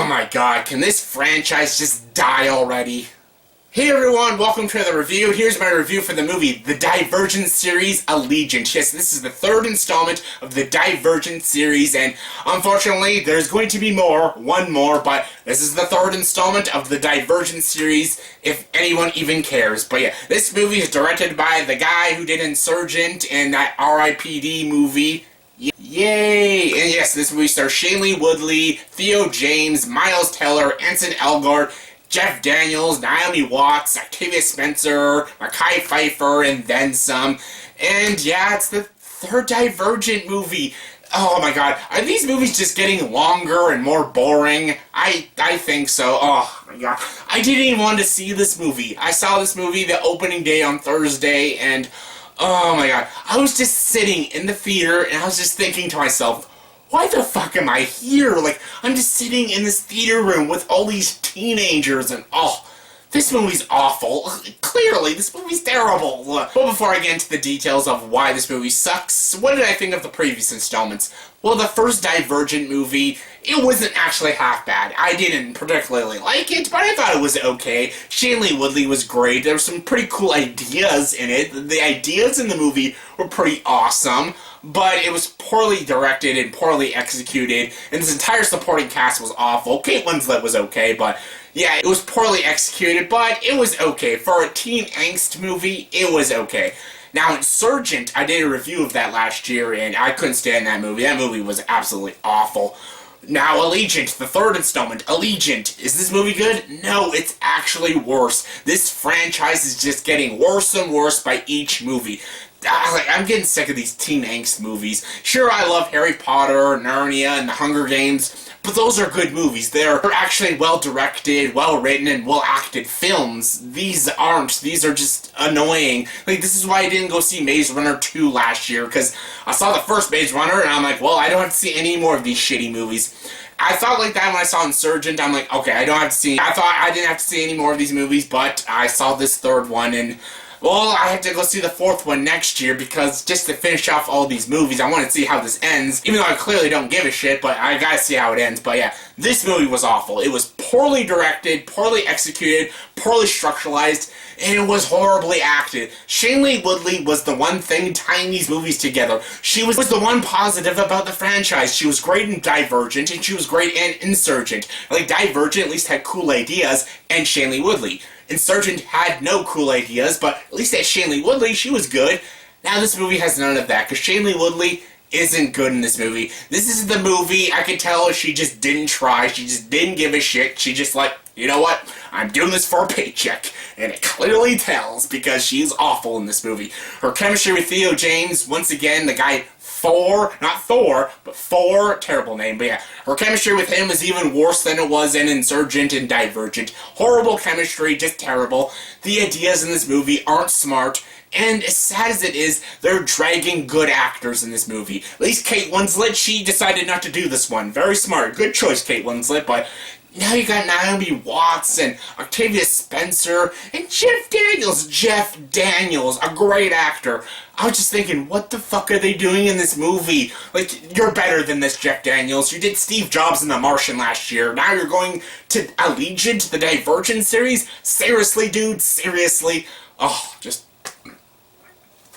my god, can this franchise just die already? Hey everyone, welcome to the review. Here's my review for the movie, the Divergent Series, Allegiant. Yes, this is the third installment of the Divergent Series, and unfortunately, there's going to be one more, but this is the third installment of the Divergent Series, if anyone even cares. But yeah, this movie is directed by the guy who did Insurgent and that R.I.P.D. movie. Yay! And yes, this movie stars Shailene Woodley, Theo James, Miles Teller, Ansel Elgort, Jeff Daniels, Naomi Watts, Octavia Spencer, Mekhi Phifer, and then some. And yeah, it's the third Divergent movie. Oh my god, are these movies just getting longer and more boring? I think so. Oh my god. I didn't even want to see this movie. I saw this movie the opening day on Thursday, and oh my god. I was just sitting in the theater, and I was just thinking to myself, why the fuck am I here? Like, I'm just sitting in this theater room with all these teenagers, and oh, this movie's awful. Clearly, this movie's terrible. But before I get into the details of why this movie sucks, what did I think of the previous installments? Well, the first Divergent movie, it wasn't actually half bad. I didn't particularly like it, but I thought it was okay. Shailene Woodley was great. There were some pretty cool ideas in it. The ideas in the movie were pretty awesome, but it was poorly directed and poorly executed, and this entire supporting cast was awful. Kate Winslet was okay, but yeah, it was poorly executed, but it was okay. For a teen angst movie, it was okay. Now, Insurgent, I did a review of that last year, and I couldn't stand that movie. That movie was absolutely awful. Now, Allegiant, the third installment, Allegiant. Is this movie good? No, it's actually worse. This franchise is just getting worse and worse by each movie. I'm getting sick of these teen angst movies. Sure, I love Harry Potter, Narnia, and The Hunger Games, but those are good movies. They're actually well-directed, well-written, and well-acted films. These aren't. These are just annoying. Like, this is why I didn't go see Maze Runner 2 last year, because I saw the first Maze Runner, and I'm like, well, I don't have to see any more of these shitty movies. I thought like that when I saw Insurgent. I'm like, okay, I thought I didn't have to see any more of these movies, but I saw this third one, and well, I have to go see the fourth one next year, because just to finish off all these movies, I want to see how this ends, even though I clearly don't give a shit, but I gotta see how it ends. But yeah, this movie was awful. It was poorly directed, poorly executed, poorly structuralized, and it was horribly acted. Shailene Woodley was the one thing tying these movies together. She was the one positive about the franchise. She was great in Divergent, and she was great in Insurgent. Like, Divergent at least had cool ideas, and Shailene Woodley. Insurgent had no cool ideas, but at least that Shailene Woodley, she was good. Now this movie has none of that, because Shailene Woodley isn't good in this movie. This is the movie, I could tell she just didn't try, she just didn't give a shit, she just like, you know what, I'm doing this for a paycheck. And it clearly tells, because she's awful in this movie. Her chemistry with Theo James, once again, the guy not Thor, but Thor, terrible name, but yeah, her chemistry with him is even worse than it was in Insurgent and Divergent. Horrible chemistry, just terrible. The ideas in this movie aren't smart, and as sad as it is, they're dragging good actors in this movie. At least Kate Winslet, she decided not to do this one. Very smart, good choice, Kate Winslet, but now you got Naomi Watts and Octavia Spencer and Jeff Daniels, a great actor. I was just thinking, what the fuck are they doing in this movie? Like, you're better than this, Jeff Daniels. You did Steve Jobs in The Martian last year. Now you're going to Allegiant, the Divergent series? Seriously, dude? Seriously? Oh, just...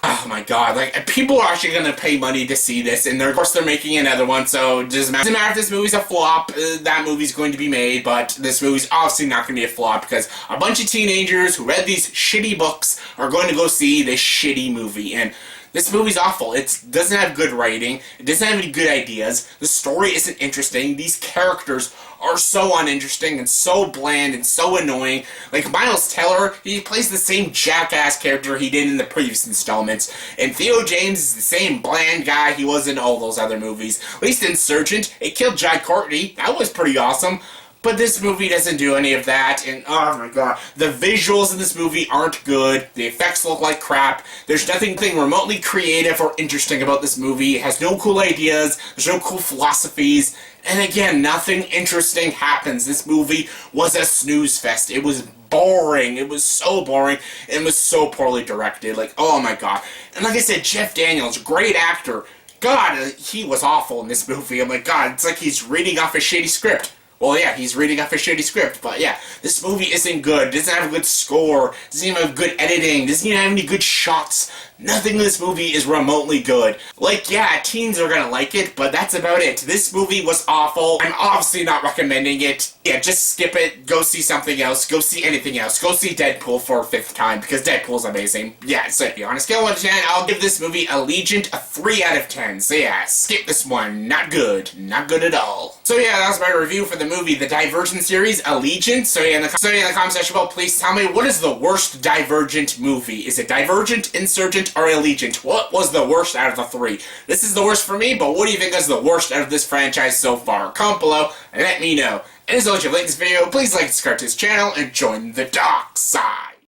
oh my god, like, people are actually gonna pay money to see this, and of course they're making another one, so it doesn't matter if this movie's a flop, that movie's going to be made, but this movie's obviously not gonna be a flop, because a bunch of teenagers who read these shitty books are going to go see this shitty movie, and this movie's awful. It doesn't have good writing, it doesn't have any good ideas, the story isn't interesting, these characters are so uninteresting and so bland and so annoying. Like, Miles Teller, he plays the same jackass character he did in the previous installments, and Theo James is the same bland guy he was in all those other movies. At least Insurgent, it killed Jai Courtney, that was pretty awesome. But this movie doesn't do any of that, and oh my god, the visuals in this movie aren't good, the effects look like crap, there's nothing remotely creative or interesting about this movie, it has no cool ideas, there's no cool philosophies, and again, nothing interesting happens. This movie was a snooze fest. It was boring, it was so boring, and it was so poorly directed, like, oh my god. And like I said, Jeff Daniels, great actor, god, he was awful in this movie. I'm like, god, it's like he's reading off a shitty script. Well, yeah, he's reading off a shitty script, but yeah, this movie isn't good. It doesn't have a good score, doesn't even have good editing, doesn't even have any good shots. Nothing in this movie is remotely good. Like, yeah, teens are gonna like it, but that's about it. This movie was awful. I'm obviously not recommending it. Yeah, just skip it. Go see something else. Go see anything else. Go see Deadpool for a 5th time, because Deadpool's amazing. Yeah, so on a scale of 1 to 10, I'll give this movie Allegiant a 3 out of 10. So yeah, skip this one. Not good. Not good at all. So yeah, that was my review for the movie, the Divergent Series, Allegiant. So yeah, in the comment section below, please tell me, what is the worst Divergent movie? Is it Divergent, Insurgent, or Allegiant? What was the worst out of the 3? This is the worst for me, but what do you think is the worst out of this franchise so far? Comment below and let me know. And as always, if you like this video, please like and subscribe to this channel and join the dark side.